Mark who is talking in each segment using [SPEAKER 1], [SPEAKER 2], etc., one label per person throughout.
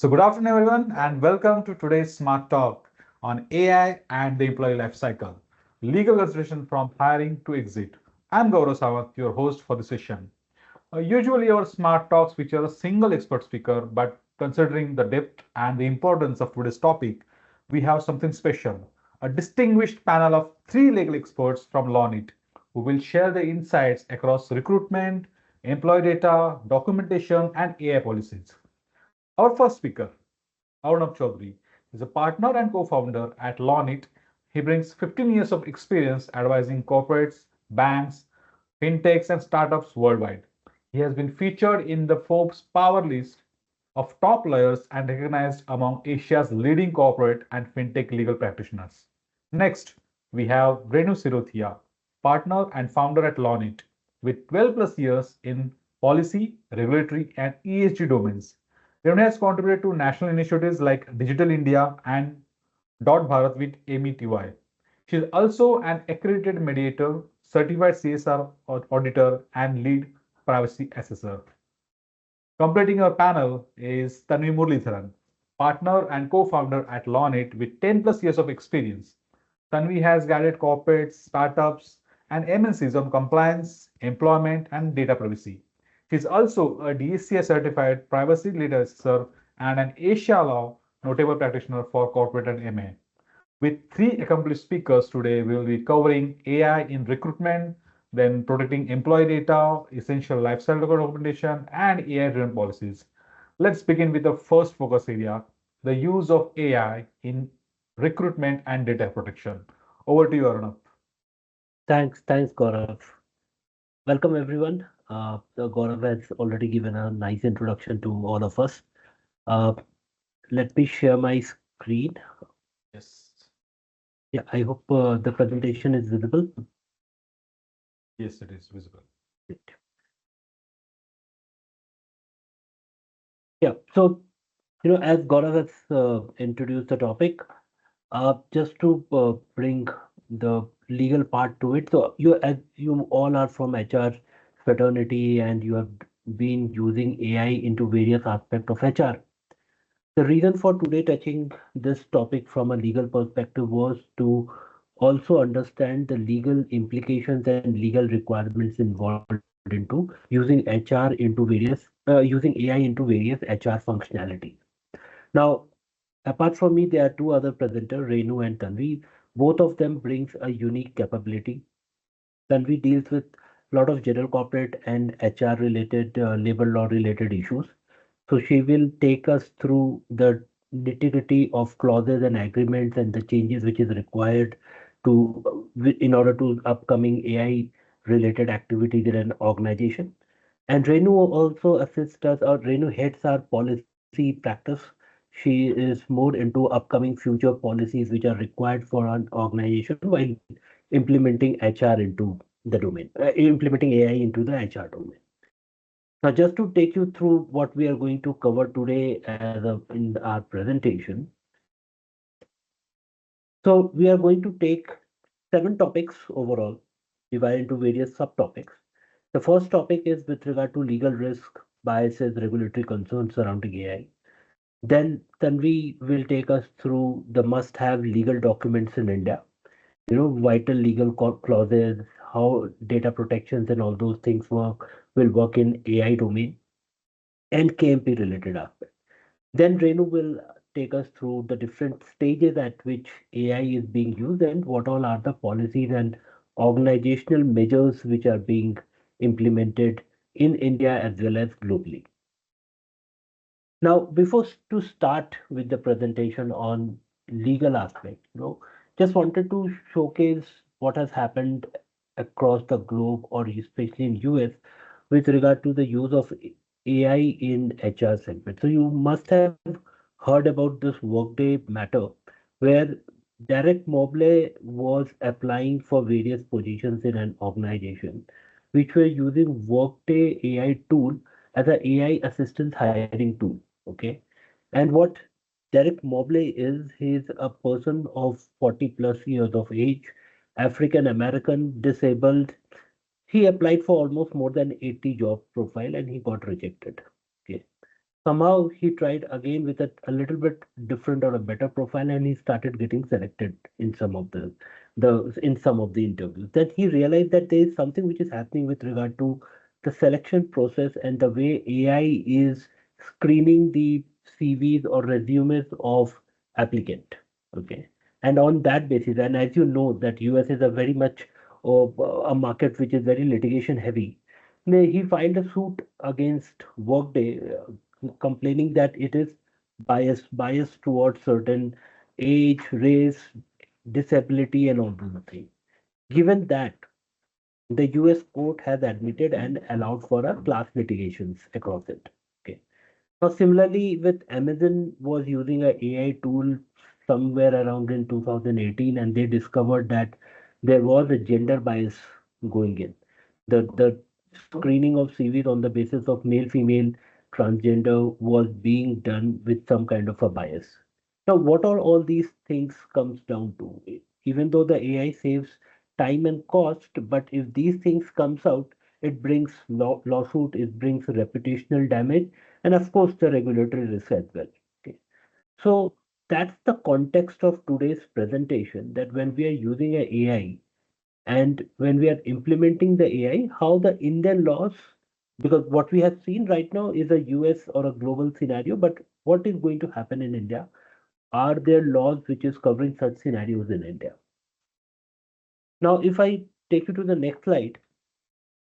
[SPEAKER 1] So good afternoon everyone and welcome to today's Smart Talk on AI and the employee life cycle. Legal consideration from hiring to exit. I'm Gaurav Sawant, your host for the session. Usually our Smart Talks feature a single expert speaker, but considering the depth and the importance of today's topic, we have something special. A distinguished panel of three legal experts from LawKNIT who will share their insights across recruitment, employee data, documentation, and AI policies. Our first speaker, Arunabh Choudhary, is a partner and co-founder at LawKNIT. He brings 15 years of experience advising corporates, banks, fintechs, and startups worldwide. He has been featured in the Forbes Power list of top lawyers and recognized among Asia's leading corporate and fintech legal practitioners. Next, we have Renu Sirothiya, partner and founder at LawKNIT, with 12 plus years in policy, regulatory, and ESG domains. Renu has contributed to national initiatives like Digital India and Dot Bharat with METY. She is also an accredited mediator, certified CSR auditor, and lead privacy assessor. Completing our panel is Tanvi Muraleedharan, partner and co-founder at LawKNIT with 10 plus years of experience. Tanvi has guided corporates, startups, and MNCs on compliance, employment, and data privacy. She is also a DSCI certified privacy leader assessor and an Asia Law notable practitioner for corporate and MA. With three accomplished speakers today, we will be covering AI in recruitment, then protecting employee data, essential lifestyle documentation, and AI-driven policies. Let's begin with the first focus area, the use of AI in recruitment and data protection. Over to you, Arunabh.
[SPEAKER 2] Thanks, Gaurav. Welcome everyone. Gaurav has already given a nice introduction to all of us. Uh, Let me share my screen.
[SPEAKER 1] Yes,
[SPEAKER 2] Yeah, I hope the presentation is visible.
[SPEAKER 1] yes, it is visible.
[SPEAKER 2] Great. Yeah, so as Gaurav has introduced the topic, just to bring the legal part to it. So as you all are from HR fraternity and you have been using AI into various aspects of HR. The reason for today touching this topic from a legal perspective was to also understand the legal implications and legal requirements involved into using HR into using AI into various HR functionalities. Now, apart from me, there are two other presenters, Renu and Tanvi. Both of them brings a unique capability. Tanvi deals with a lot of general corporate and HR related, labor law related issues. So she will take us through the nitty-gritty of clauses and agreements and the changes which is required in order to upcoming AI related activities in an organization. And Renu also assists us, or Renu heads our policy practice. She is more into upcoming future policies which are required for an organization while implementing HR into the domain, implementing AI into the HR domain. Now, just to take you through what we are going to cover today in our presentation. So we are going to take 7 topics overall, divided into various subtopics. The first topic is with regard to legal risk, biases, regulatory concerns surrounding AI. Then we will take us through the must-have legal documents in India. Vital legal clauses, how data protections and all those things will work in AI domain and KMP related aspects. Then Renu will take us through the different stages at which AI is being used and what all are the policies and organizational measures which are being implemented in India as well as globally. Now, before to start with the presentation on legal aspect, just wanted to showcase what has happened across the globe or especially in US with regard to the use of AI in HR segment. So you must have heard about this Workday matter where Derek Mobley was applying for various positions in an organization which were using Workday AI tool as an AI assistance hiring tool. Okay. And what Derek Mobley is, he's a person of 40 plus years of age, African American, disabled. He applied for almost more than 80 job profile and he got rejected. Okay. Somehow he tried again with a little bit different or a better profile, and he started getting selected in some of the interviews. Then he realized that there is something which is happening with regard to the selection process and the way AI is screening the CVs or resumes of applicant. Okay. And on that basis, and as you know, that US is a very much of a market which is very litigation heavy. He filed a suit against Workday, complaining that it is biased towards certain age, race, disability, and all those things. Given that the US court has admitted and allowed for a class litigations across it. Okay. Now, similarly, with Amazon was using a AI tool somewhere around in 2018, and they discovered that there was a gender bias going in. The screening of CVs on the basis of male, female, transgender was being done with some kind of a bias. Now, what are all these things comes down to? Even though the AI saves time and cost, but if these things comes out, it brings lawsuit, it brings reputational damage, and of course the regulatory risk as well. Okay. So that's the context of today's presentation, that when we are using a AI and when we are implementing the AI, how the Indian laws, because what we have seen right now is a US or a global scenario, but what is going to happen in India? Are there laws which is covering such scenarios in India? Now, if I take you to the next slide,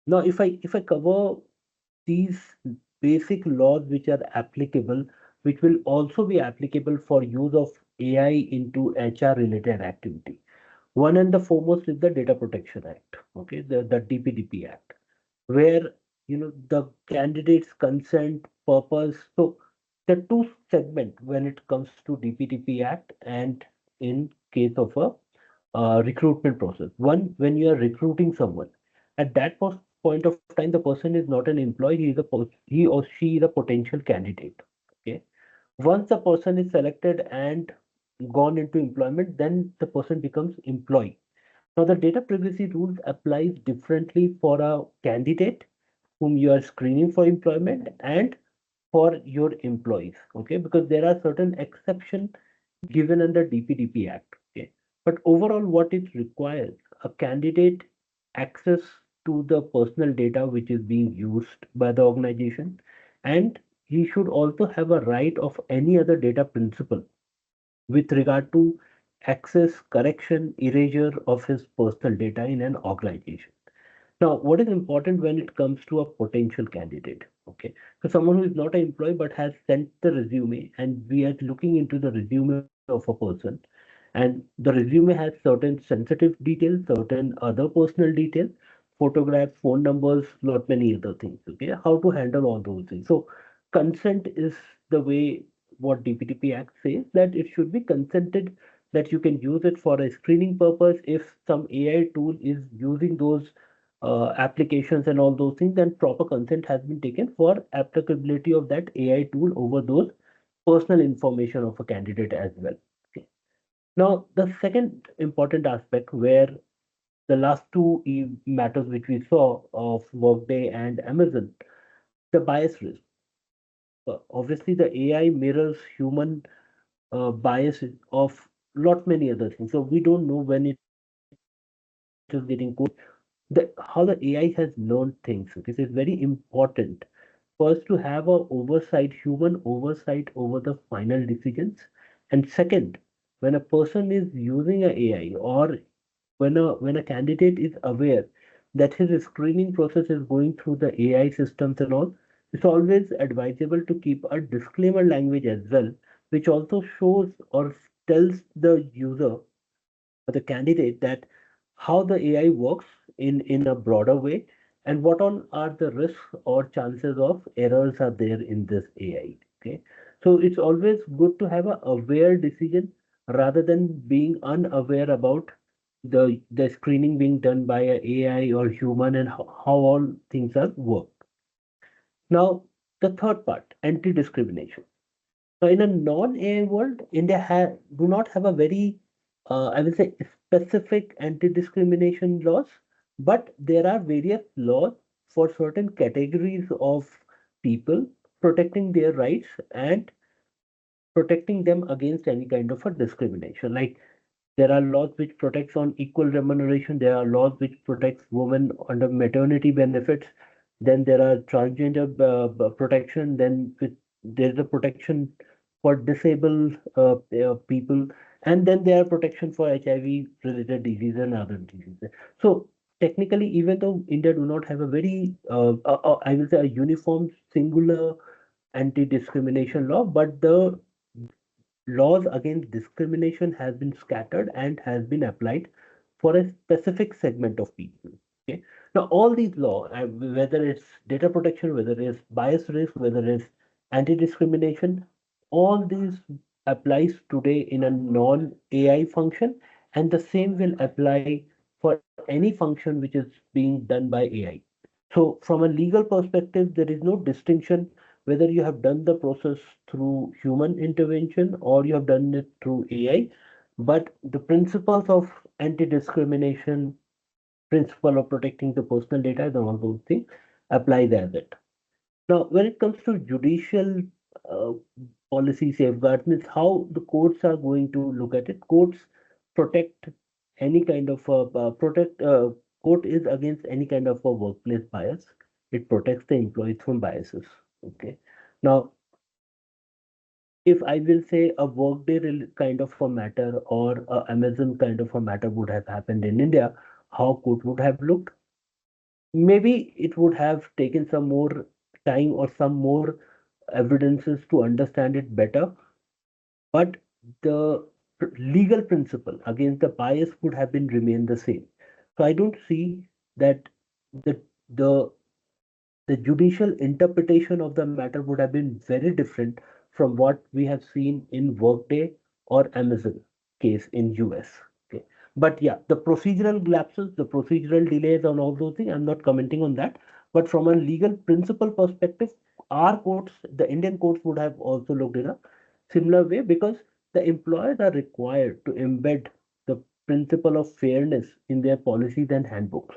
[SPEAKER 2] now if I cover these basic laws which are applicable, which will also be applicable for use of AI into HR related activity. One and the foremost is the Data Protection Act, okay, the DPDP Act, where the candidate's consent, purpose. So the two segment when it comes to DPDP Act and in case of a recruitment process. One, when you are recruiting someone, at that point of time, the person is not an employee; he or she is a potential candidate. Okay. Once the person is selected and gone into employment, then the person becomes employee. Now, the data privacy rules applies differently for a candidate whom you are screening for employment and for your employees. Okay, because there are certain exceptions given under DPDP Act. Okay, but overall, what it requires a candidate access to the personal data which is being used by the organization, and he should also have a right of any other data principal with regard to access, correction, erasure of his personal data in an organization. Now, what is important when it comes to a potential candidate? Okay, so someone who is not an employee but has sent the resume, and we are looking into the resume of a person, and the resume has certain sensitive details, certain other personal details, photographs, phone numbers, lot many other things. Okay, how to handle all those things? So, consent is the way what DPTP Act says, that it should be consented, that you can use it for a screening purpose. If some AI tool is using those applications and all those things, then proper consent has been taken for applicability of that AI tool over those personal information of a candidate as well. Okay. Now, the second important aspect where the last two matters which we saw of Workday and Amazon, the bias risk. Obviously, the AI mirrors human bias of lot many other things. So we don't know when it is getting coded, how the AI has learned things. This is very important for us to have a oversight, human oversight over the final decisions. And second, when a person is using a AI, or when a candidate is aware that his screening process is going through the AI systems and all, it's always advisable to keep a disclaimer language as well, which also shows or tells the user or the candidate that how the AI works in a broader way, and what all are the risks or chances of errors are there in this AI. Okay, so it's always good to have a aware decision rather than being unaware about the screening being done by a AI or human, and how all things are work. Now, the third part, anti-discrimination. So in a non-AI world, India do not have a very, I will say, specific anti-discrimination laws, but there are various laws for certain categories of people protecting their rights and protecting them against any kind of a discrimination. Like there are laws which protects on equal remuneration. There are laws which protects women under maternity benefits. Then there are transgender protection. Then there is a protection for disabled people, and then there are protection for HIV related disease and other diseases. So technically, even though India do not have a very, I will say, a uniform singular anti-discrimination law, but the laws against discrimination has been scattered and has been applied for a specific segment of people. Okay. Now, all these laws, whether it's data protection, whether it's bias risk, whether it's anti-discrimination, all these applies today in a non-AI function, and the same will apply for any function which is being done by AI. So, from a legal perspective, there is no distinction whether you have done the process through human intervention or you have done it through AI, but the principles of anti-discrimination, principle of protecting the personal data, and all those things applies as it. Now, when it comes to judicial uh, policy safeguards, means how the courts are going to look at it. Courts protect any kind of court is against any kind of a workplace bias. It protects the employees from biases. Okay. Now, if I will say a workday kind of a matter or a Amazon kind of a matter would have happened in India, how court would have looked? Maybe it would have taken some more time or some more evidences to understand it better, but the legal principle against the bias would have been remain the same. So I don't see that the the the judicial interpretation of the matter would have been very different from what we have seen in Workday or Amazon case in US. Okay. But yeah, the procedural lapses, the procedural delays and all those things, I'm not commenting on that. But from a legal principle perspective, our courts, the Indian courts would have also looked in a similar way because the employers are required to embed the principle of fairness in their policies and handbooks.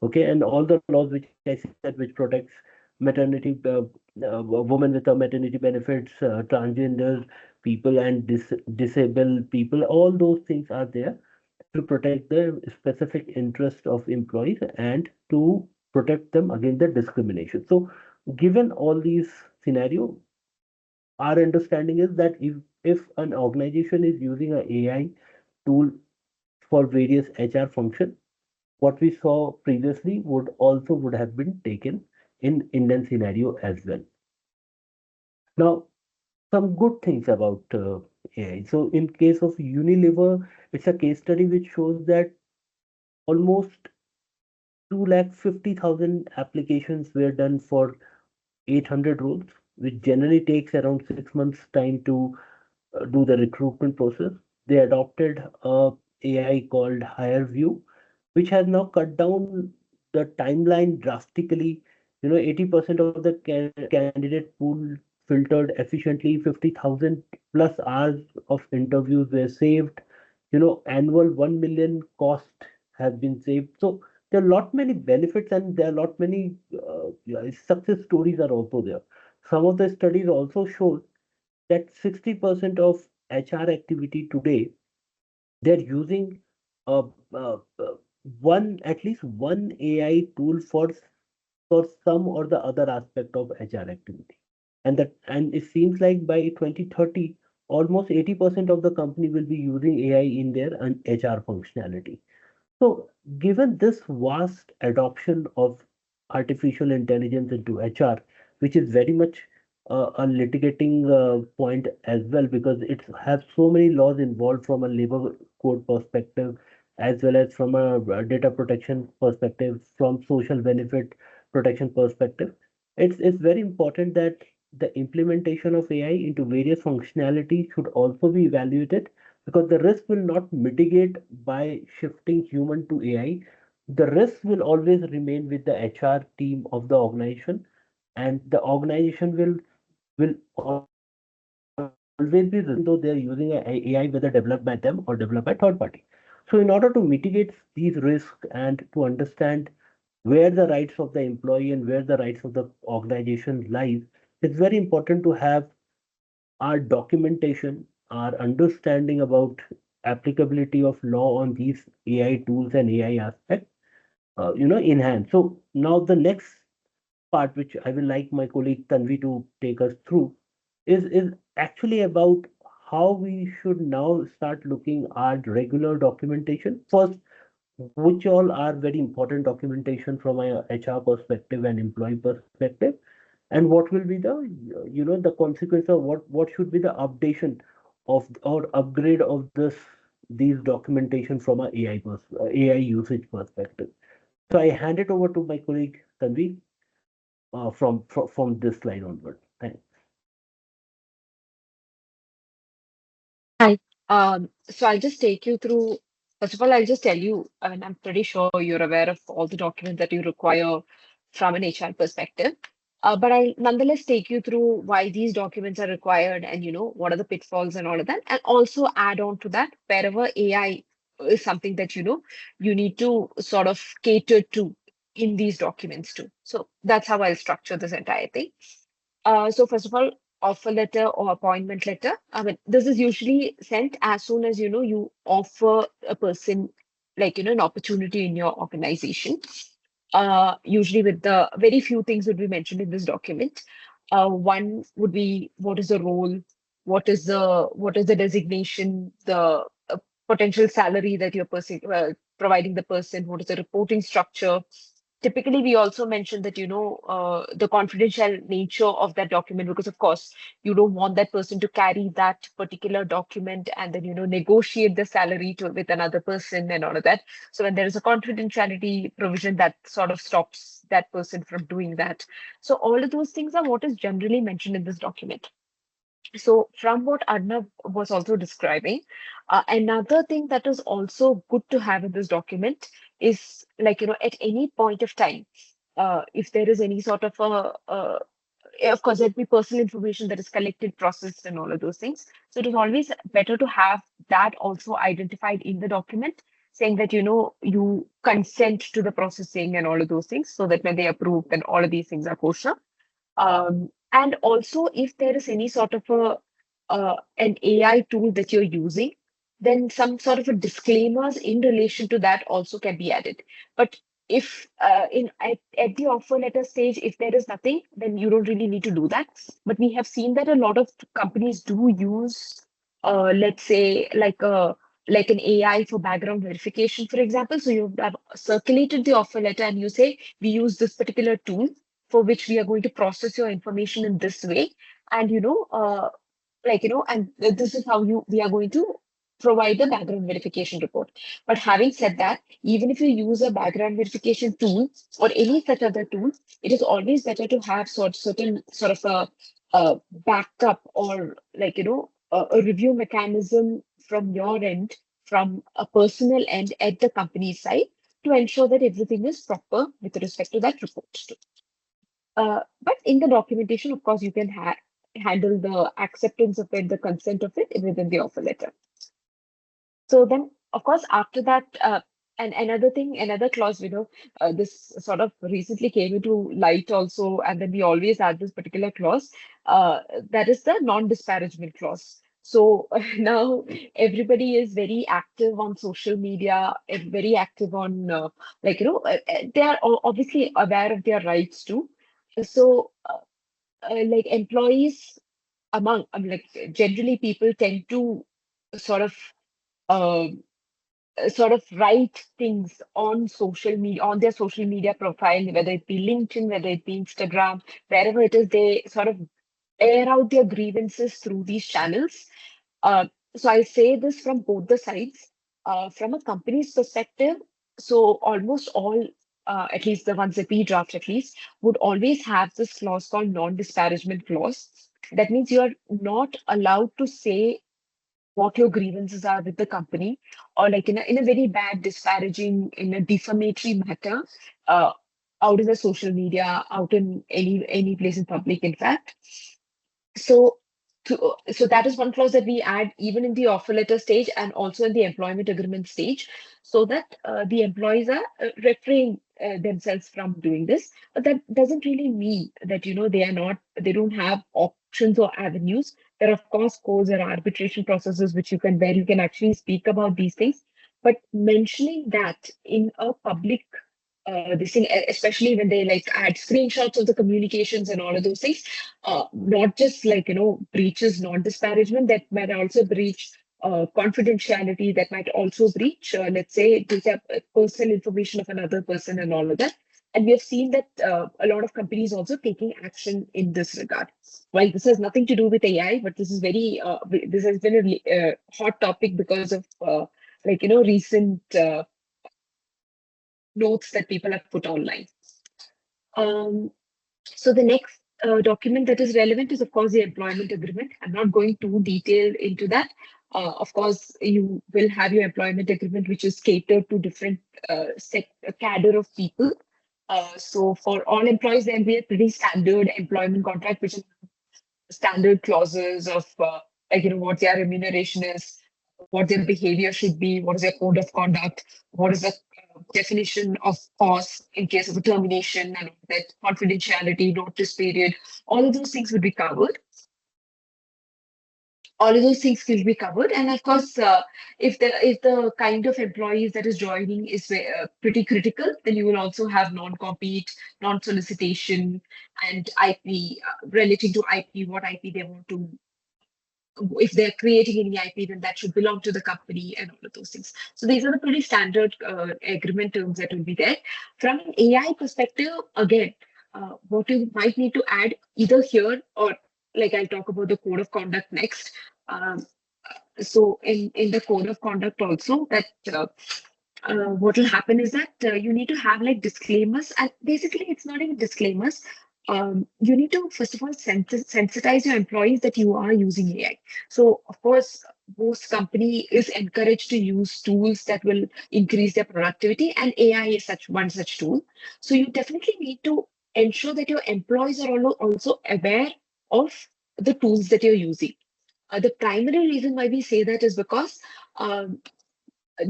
[SPEAKER 2] Okay, and all the laws which I said, which protects maternity, women with maternity benefits, transgenders, people, and disabled people, all those things are there to protect the specific interest of employees and to protect them against the discrimination. So, given all these scenario, our understanding is that if an organization is using an AI tool for various HR function, what we saw previously would have been taken in Indian scenario as well. Now, some good things about AI. So, in case of Unilever, it's a case study which shows that almost 250,000 applications were done for 800 roles, which generally takes around 6 months time to do the recruitment process. They adopted a AI called HireView, which has now cut down the timeline drastically. 80% of the candidate pool filtered efficiently, 50,000 plus hours of interviews were saved. Annual 1 million cost has been saved. So there are lot many benefits and there are lot many yeah, success stories are also there. Some of the studies also show that 60% of HR activity today, they're using uh, uh, uh, one at least one AI tool for some or the other aspect of HR activity. And it seems like by 2030, almost 80% of the company will be using AI in their HR functionality. So, given this vast adoption of artificial intelligence into HR, which is very much a litigating point as well, because it has so many laws involved from a labor code perspective, as well as from a data protection perspective, from social benefit protection perspective. It's very important that the implementation of AI into various functionalities should also be evaluated because the risk will not mitigate by shifting human to AI. The risk will always remain with the HR team of the organization, and the organization will always be responsible even though they are using a AI, whether developed by them or developed by third party. So, in order to mitigate these risks and to understand where the rights of the employee and where the rights of the organization lies, It's very important to have our documentation, our understanding about applicability of law on these AI tools and AI aspects, in hand. So now the next part, which I will like my colleague Tanvi to take us through, is actually about how we should now start looking at regular documentation. First, which all are very important documentation from a HR perspective and employee perspective, and what will be the the consequence of what should be the updation of or upgrade of these documentation from a AI usage perspective. So I hand it over to my colleague Tanvi from this slide onward. Thanks.
[SPEAKER 3] Hi. So I'll just take you through. First of all, I'll just tell you, I mean, I'm pretty sure you're aware of all the documents that you require from an HR perspective. But I'll nonetheless take you through why these documents are required and, what are the pitfalls and all of that. And also add on to that, wherever AI is something that, you need to sort of cater to in these documents too. So that's how I'll structure this entire thing. So first of all, offer letter or appointment letter. I mean, this is usually sent as soon as you offer a person like an opportunity in your organization. Usually with the very few things would be mentioned in this document. One would be what is the role, what is the designation, the potential salary that you're providing the person, what is the reporting structure. Typically, we also mention that, the confidential nature of that document, because of course, you don't want that person to carry that particular document and then, negotiate the salary with another person and all of that. So when there is a confidentiality provision, that sort of stops that person from doing that. So all of those things are what is generally mentioned in this document. So, from what Arnav was also describing, another thing that is also good to have in this document is like, at any point of time, if there is any sort of of course, there'd be personal information that is collected, processed, and all of those things. So, it is always better to have that also identified in the document, saying that, you consent to the processing and all of those things, so that when they approve, then all of these things are kosher. And also, if there is any sort of an AI tool that you're using, then some sort of a disclaimers in relation to that also can be added. But if at the offer letter stage, if there is nothing, then you don't really need to do that. But we have seen that a lot of companies do use, let's say, like an AI for background verification, for example. So you have circulated the offer letter and you say, we use this particular tool for which we are going to process your information in this way. And, and this is how we are going to provide the background verification report. But having said that, even if you use a background verification tool or any such other tool, it is always better to have certain sort of a backup or a review mechanism from your end, from a personal end at the company side, to ensure that everything is proper with respect to that report. But in the documentation, of course, you can handle the acceptance of it, the consent of it within the offer letter. So then, of course, after that, and another thing, another clause, this sort of recently came into light also, and then we always add this particular clause, that is the non-disparagement clause. So now everybody is very active on social media, very active on, they are obviously aware of their rights too. So, like employees like generally people tend to sort of uh, write things on social media, on their social media profile, whether it be LinkedIn, whether it be Instagram, wherever it is, they sort of air out their grievances through these channels. Uh, so I say this from both the sides. From a company's perspective, so almost all, at least the ones that we draft at least, would always have this clause called non-disparagement clause. That means you are not allowed to say what your grievances are with the company, or like in a very bad, disparaging, in a defamatory matter, uh, out in the social media, out in any place in public, in fact. So, so that is one clause that we add even in the offer letter stage and also in the employment agreement stage, so that the employees are themselves from doing this. But that doesn't really mean that, they don't have options or avenues. There are, of course, codes or arbitration processes where you can actually speak about these things. But mentioning that in a public this thing, especially when they like add screenshots of the communications and all of those things, not just like, breaches non-disparagement, that might also breach confidentiality, that might also breach, let's say, data, personal information of another person and all of that. And we have seen that a lot of companies also taking action in this regard. While this has nothing to do with AI, but this is this has been a hot topic because of recent notes that people have put online. So the next document that is relevant is, of course, the employment agreement. I'm not going too detailed into that. Of course, you will have your employment agreement, which is catered to different cadre of people. So for all employees, there will be a pretty standard employment contract, which is standard clauses of what their remuneration is, what their behavior should be, what is their code of conduct, what is the definition of cause in case of a termination, and that confidentiality, notice period, all of those things would be covered. All of those things will be covered, and of course, if the kind of employees that is joining is pretty critical, then you will also have non-compete, non-solicitation, and IP relating to IP, what IP they want to, if they're creating any IP, then that should belong to the company and all of those things. So these are the pretty standard agreement terms that will be there. From an AI perspective, again, what you might need to add either here or like I'll talk about the code of conduct next. So in the code of conduct also that what will happen is that you need to have like disclaimers, and basically it's not even disclaimers. You need to first of all sensitize your employees that you are using AI. So of course, most company is encouraged to use tools that will increase their productivity, and AI is one such tool. So you definitely need to ensure that your employees are also aware of the tools that you're using. The primary reason why we say that is because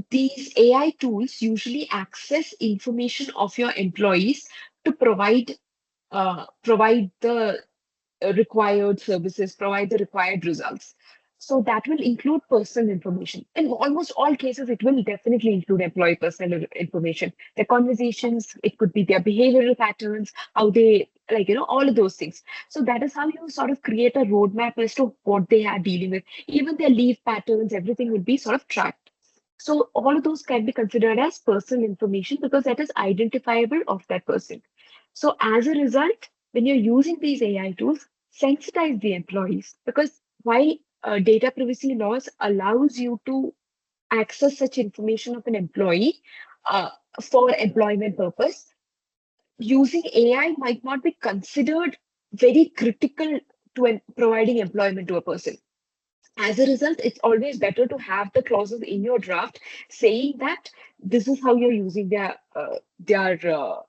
[SPEAKER 3] these AI tools usually access information of your employees to provide the required services, provide the required results. So that will include personal information. In almost all cases, it will definitely include employee personal information, their conversations, it could be their behavioral patterns, how they all of those things. So that is how you sort of create a roadmap as to what they are dealing with. Even their leave patterns, everything will be sort of tracked. So all of those can be considered as personal information because that is identifiable of that person. So as a result, when you're using these AI tools, sensitize the employees, because while data privacy laws allows you to access such information of an employee uh, for employment purpose, using AI might not be considered very critical to providing employment to a person. As a result, it's always better to have the clauses in your draft saying that this is how you're using their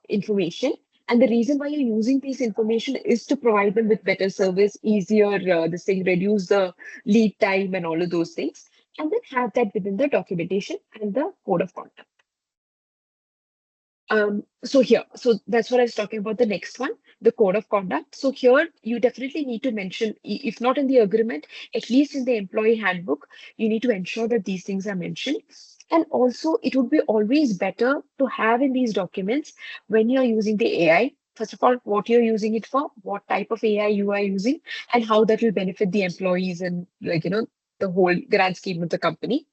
[SPEAKER 3] information. And the reason why you're using these information is to provide them with better service, easier, this thing, reduce the lead time and all of those things. And then have that within the documentation and the code of conduct. So that's what I was talking about. The next one, the code of conduct. So here you definitely need to mention, if not in the agreement, at least in the employee handbook, you need to ensure that these things are mentioned. And also, it would be always better to have in these documents when you're using the AI. First of all, what you're using it for, what type of AI you are using, and how that will benefit the employees and the whole grand scheme of the company.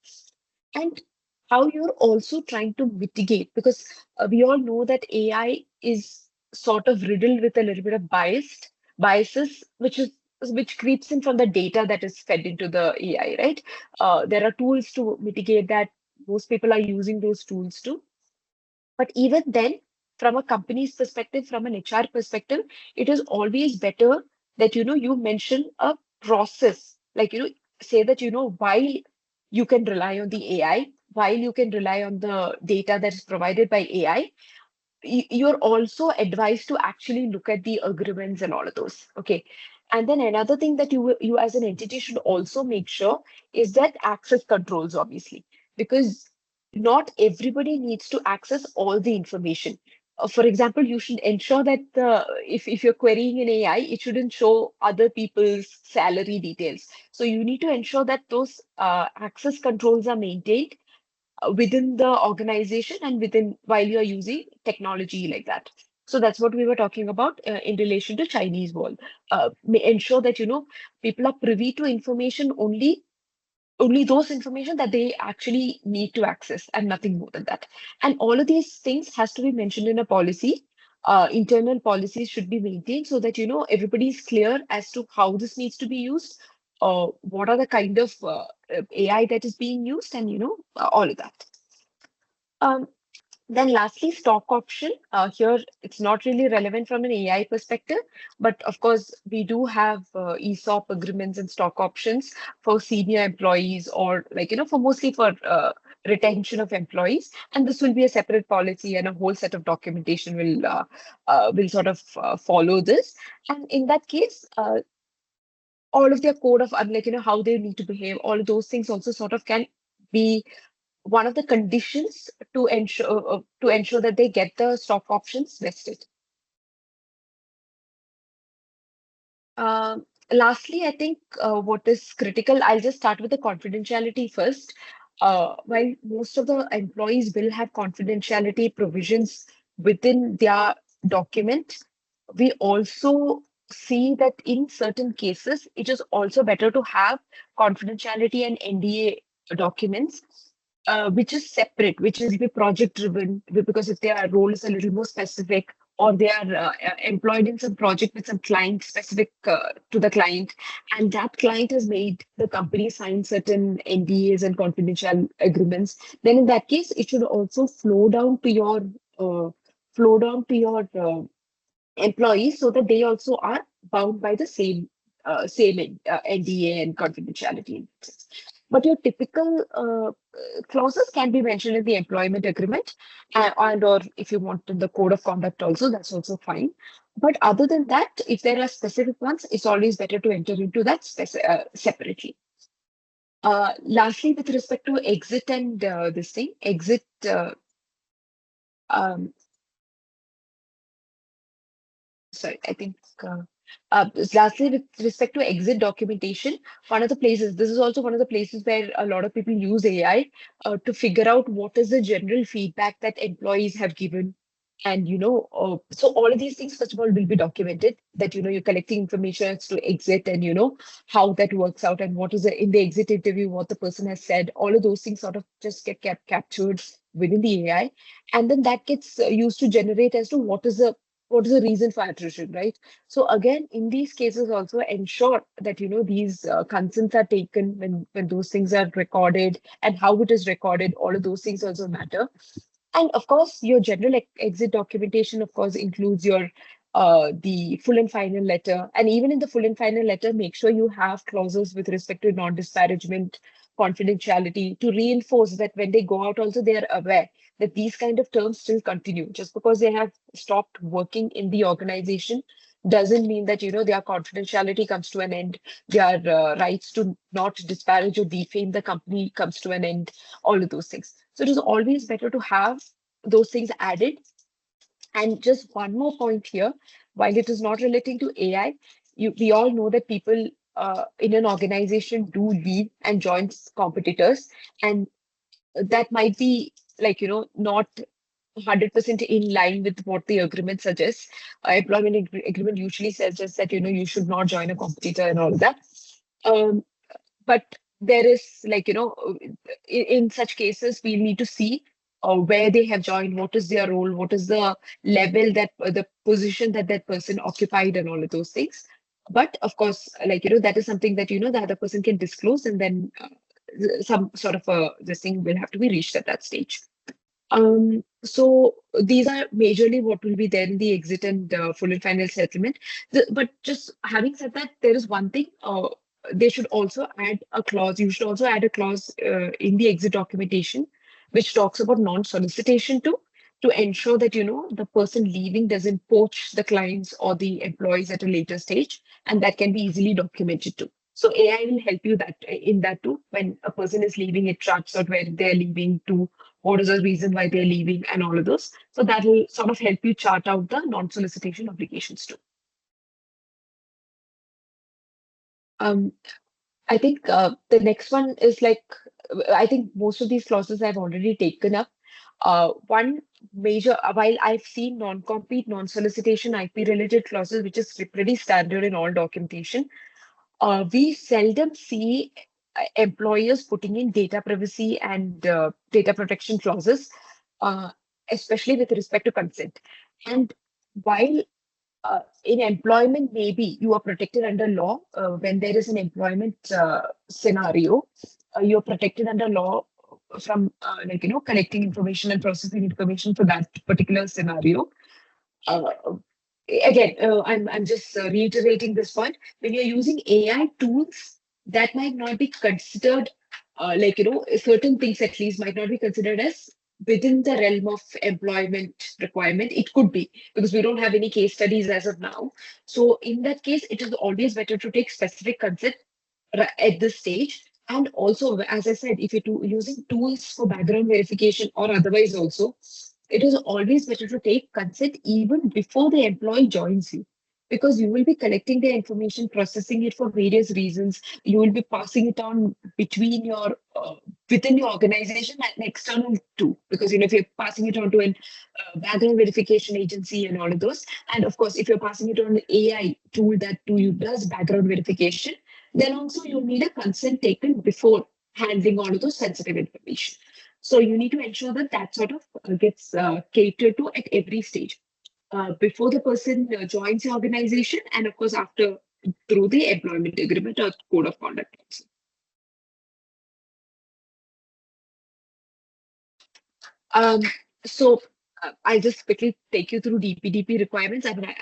[SPEAKER 3] And how you're also trying to mitigate, because we all know that AI is sort of riddled with a little bit of biases, which creeps in from the data that is fed into the AI, right? There are tools to mitigate that. Most people are using those tools too. But even then, from a company's perspective, from an HR perspective, it is always better that you mention a process, say that while you can rely on the AI, while you can rely on the data that is provided by AI, you're also advised to actually look at the agreements and all of those. Okay. And then another thing that you as an entity should also make sure is that access controls, obviously, because not everybody needs to access all the information. For example, you should ensure that if you're querying an AI, it shouldn't show other people's salary details. So you need to ensure that those access controls are maintained within the organization and within while you're using technology like that. So that's what we were talking about in relation to Chinese wall. Ensure that people are privy to information only those information that they actually need to access and nothing more than that. And all of these things has to be mentioned in a policy. Internal policies should be maintained so that everybody is clear as to how this needs to be used, what are the kind of AI that is being used, and all of that. Um, then lastly, stock option. Here, it's not really relevant from an AI perspective, but of course, we do have ESOP agreements and stock options for senior employees or for mostly for retention of employees. And this will be a separate policy and a whole set of documentation will sort of follow this. And in that case, all of their code of how they need to behave, all of those things also sort of can be one of the conditions to ensure that they get the stock options vested. Lastly, I think what is critical, I'll just start with the confidentiality first. While most of the employees will have confidentiality provisions within their document, we also see that in certain cases, it is also better to have confidentiality and NDA documents, which is separate, which is be project driven, because if their role is a little more specific, or they are employed in some project with some client specific to the client, and that client has made the company sign certain NDAs and confidential agreements, then in that case, it should also uh, flow down to your employees so that they also are bound by the same NDA and confidentiality. But your typical clauses can be mentioned in the employment agreement, and or if you want in the code of conduct also, that's also fine. But other than that, if there are specific ones, it's always better to enter into that separately. Lastly, with respect to exit and this thing, exit. Um, Sorry, I think. Lastly, with respect to exit documentation, this is also one of the places where a lot of people use AI to figure out what is the general feedback that employees have given. And, so all of these things, first of all, will be documented that, you're collecting information as to exit and, how that works out and what is in the exit interview, what the person has said. All of those things sort of just get captured within the AI. And then that gets used to generate as to what is the reason for attrition, right? So again, in these cases, also ensure that these consents are taken when those things are recorded, and how it is recorded. All of those things also matter. And of course, your general exit documentation, of course, includes your the full and final letter. And even in the full and final letter, make sure you have clauses with respect to non-disparagement, confidentiality, to reinforce that when they go out, also they are aware that these kind of terms still continue. Just because they have stopped working in the organization doesn't mean that their confidentiality comes to an end, their rights to not disparage or defame the company comes to an end, all of those things. So it is always better to have those things added. And just one more point here, while it is not relating to AI, we all know that people in an organization do leave and join competitors, and that might be not 100% in line with what the agreement suggests. Employment agreement usually says just that you should not join a competitor and all of that. Um, but there is in such cases we need to see where they have joined, what is their role, what is the level that the position that that person occupied, and all of those things. But of course, that is something that the other person can disclose, and then some sort of this thing will have to be reached at that stage. So these are majorly what will be there in the exit and full and final settlement. But just having said that, there is one thing. They should also add a clause. You should also add a clause in the exit documentation, which talks about non-solicitation too, to ensure that the person leaving doesn't poach the clients or the employees at a later stage, and that can be easily documented too. So AI will help you that in that too. When a person is leaving, it charts out where they're leaving to, what is the reason why they're leaving, and all of those. So that will sort of help you chart out the non-solicitation obligations too. Um, I think the next one is like, I think most of these clauses I've already taken up. One major, while I've seen non-compete, non-solicitation, IP-related clauses, which is pretty standard in all documentation, we seldom see employers putting in data privacy and data protection clauses, uh, especially with respect to consent. And while in employment, maybe you are protected under law when there is an employment scenario, you're protected under law from collecting information and processing information for that particular scenario. Uh, Again, I'm just reiterating this point. When you're using AI tools, that might not be considered, certain things at least might not be considered as within the realm of employment requirement. It could be because we don't have any case studies as of now. So in that case, it is always better to take specific consent at this stage. And also, as I said, if you're using tools for background verification or otherwise also, it is always better to take consent even before the employee joins you, because you will be collecting their information, processing it for various reasons. You will be passing it on between your within your organization and external too, because if you're passing it on to an background verification agency and all of those, and of course if you're passing it on an AI tool that to you does background verification, then also you need a consent taken before handling all of those sensitive information. So you need to ensure that that sort of gets catered to at every stage, before the person joins the organization, and of course after through the employment agreement or code of conduct also. Um, so I'll just quickly take you through DPDP requirements. I mean,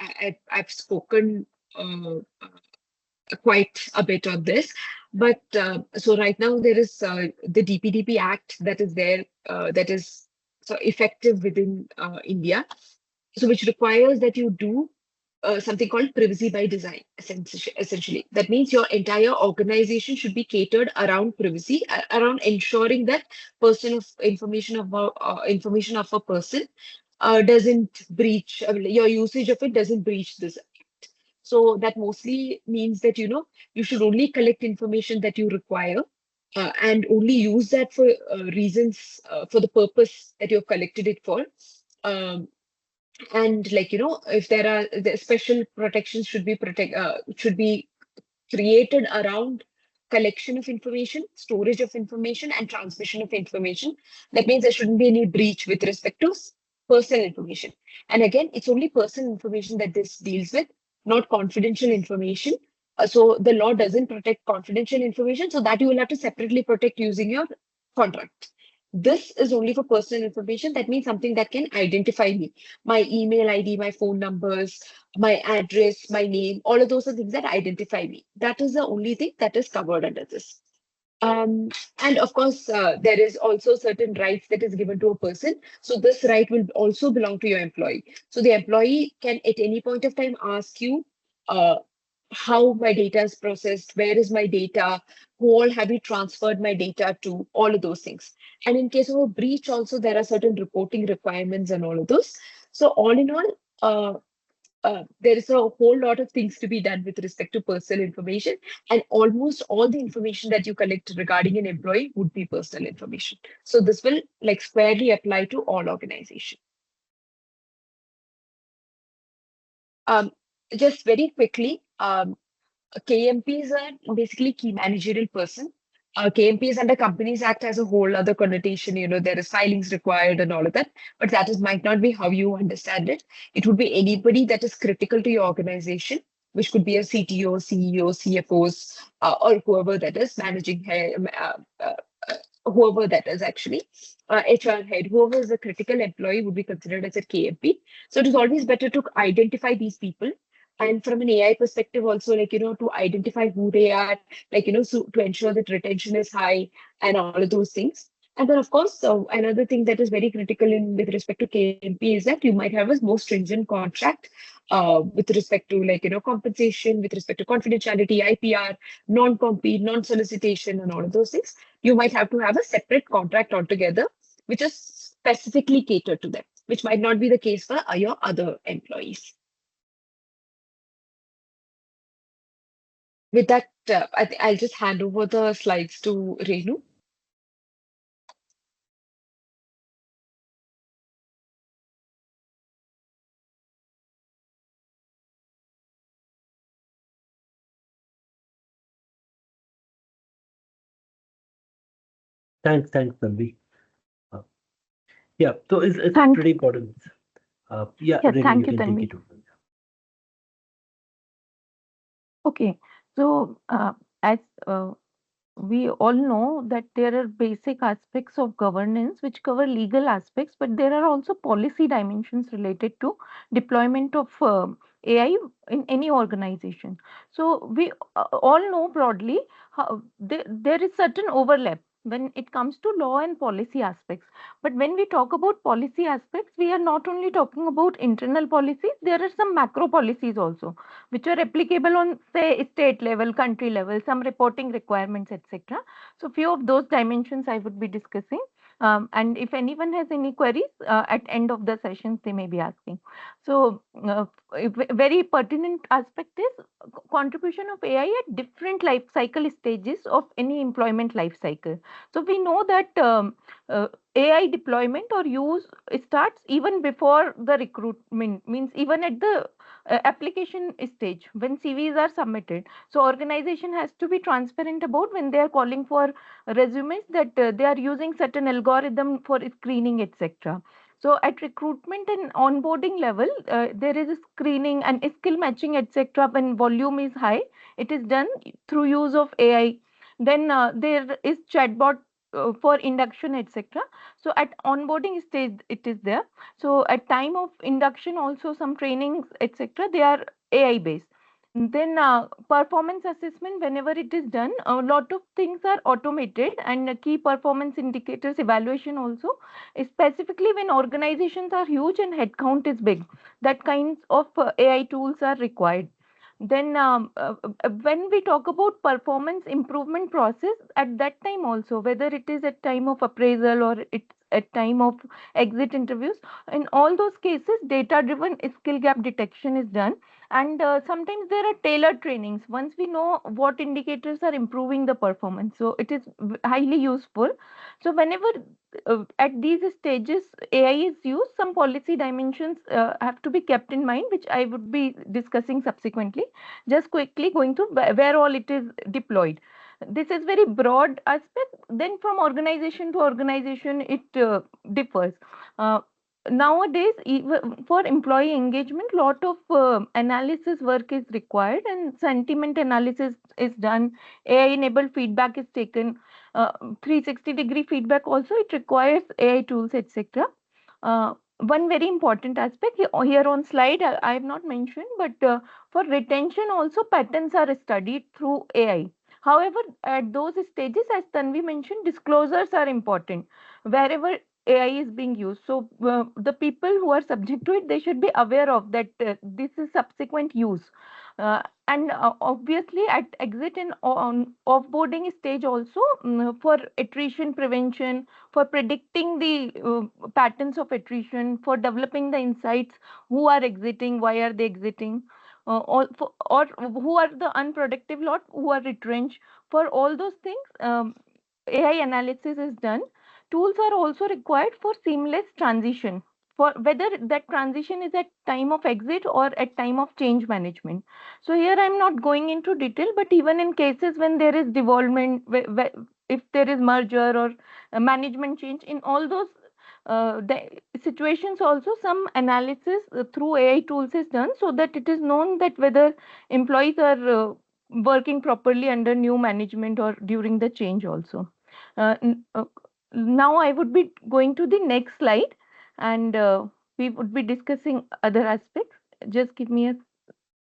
[SPEAKER 3] I've spoken quite a bit on this, but so right now there is the DPDP Act that is there, that is so effective within India, so which requires that you do something called privacy by design. Essentially, that means your entire organization should be catered around privacy, around ensuring that personal information of a person doesn't breach, your usage of it doesn't breach this. So that mostly means that you should only collect information that you require, and only use that for reasons, for the purpose that you've collected it for. Um, and if there are the special protections should be created around collection of information, storage of information, and transmission of information. That means there shouldn't be any breach with respect to personal information. And again, it's only personal information that this deals with, not confidential information. So the law doesn't protect confidential information, so that you will have to separately protect using your contract. This is only for personal information. That means something that can identify me, my email ID, my phone numbers, my address, my name, all of those are things that identify me. That is the only thing that is covered under this. And of course, there is also certain rights that is given to a person. So this right will also belong to your employee. So the employee can at any point of time ask you uh, how my data is processed, where is my data, who all have you transferred my data to, all of those things. And in case of a breach also, there are certain reporting requirements and all of those. So all in all, there is a whole lot of things to be done with respect to personal information, and almost all the information that you collect regarding an employee would be personal information. So this will like squarely apply to all organizations. Um, just very quickly, KMPs are basically key managerial person. KMPs under Companies Act has a whole other connotation. There is filings required and all of that, but that is might not be how you understand it. It would be anybody that is critical to your organization, which could be a CTO, CEO, CFOs, or whoever that is managing head, whoever that is actually HR head, whoever is a critical employee would be considered as a KMP. So it is always better to identify these people. And from an AI perspective, also, to identify who they are, so to ensure that retention is high and all of those things. And then, of course, another thing that is very critical in with respect to KMP is that you might have a more stringent contract with respect to compensation, with respect to confidentiality, IPR, non-compete, non-solicitation, and all of those things. You might have to have a separate contract altogether, which is specifically catered to them, which might not be the case for your other employees. With that, I'll just hand over the slides to Renu.
[SPEAKER 2] Thanks, Tanvi. Yeah, so it's
[SPEAKER 4] Thank
[SPEAKER 2] pretty important. Yeah,
[SPEAKER 4] Yeah,
[SPEAKER 2] Renu,
[SPEAKER 4] thank
[SPEAKER 2] you
[SPEAKER 4] you,
[SPEAKER 2] can take
[SPEAKER 4] Tanvi.
[SPEAKER 2] it over.
[SPEAKER 4] Okay, so as we all know that there are basic aspects of governance which cover legal aspects, but there are also policy dimensions related to deployment of AI in any organization. So we all know broadly how there is certain overlap when it comes to law and policy aspects. But when we talk about policy aspects, we are not only talking about internal policies, there are some macro policies also which are applicable on, say, state level, country level, some reporting requirements, etc. So few of those dimensions I would be discussing. And if anyone has any queries at end of the sessions, they may be asking. So a very pertinent aspect is contribution of AI at different life cycle stages of any employment life cycle. So we know that AI deployment or use starts even before the recruitment, means even at the application stage when CVs are submitted. So organization has to be transparent about when they are calling for resumes that they are using certain algorithm for screening, etc. So at recruitment and onboarding level, there is a screening and skill matching, etc. When volume is high, it is done through use of AI. Then there is chatbot for induction, etc. So at onboarding stage, it is there. So at time of induction, also some trainings, etc. They are AI based. Then performance assessment, whenever it is done, a lot of things are automated, and key performance indicators evaluation also, specifically when organizations are huge and headcount is big, that kinds of AI tools are required. Then when we talk about performance improvement process, at that time also, whether it is at time of appraisal or it's at time of exit interviews, in all those cases data driven skill gap detection is done. And sometimes there are tailored trainings once we know what indicators are improving the performance, so it is highly useful. So whenever at these stages AI is used, some policy dimensions have to be kept in mind, which I would be discussing subsequently. Just quickly going to where all it is deployed. This is very broad aspect. Then from organization to organization, it differs. Uh, Nowadays, even for employee engagement, lot of analysis work is required, and sentiment analysis is done. AI enabled feedback is taken. 360-degree feedback also, it requires AI tools, etc. One very important aspect here on slide I have not mentioned, but for retention also patterns are studied through AI. However, at those stages, as Tanvi mentioned, disclosures are important wherever AI is being used. So the people who are subject to it, they should be aware of that this is subsequent use. And obviously at exit and on offboarding stage also, for attrition prevention, for predicting the patterns of attrition, for developing the insights, who are exiting, why are they exiting, or who are the unproductive lot, who are retrenched. For all those things, AI analysis is done. Tools are also required for seamless transition, for whether that transition is at time of exit or at time of change management. So here I'm not going into detail, but even in cases when there is devolvement, if there is merger or management change, in all those the situations also some analysis through AI tools is done, so that it is known that whether employees are working properly under new management or during the change also. Uh, Now I would be going to the next slide, and we would be discussing other aspects. Just give me a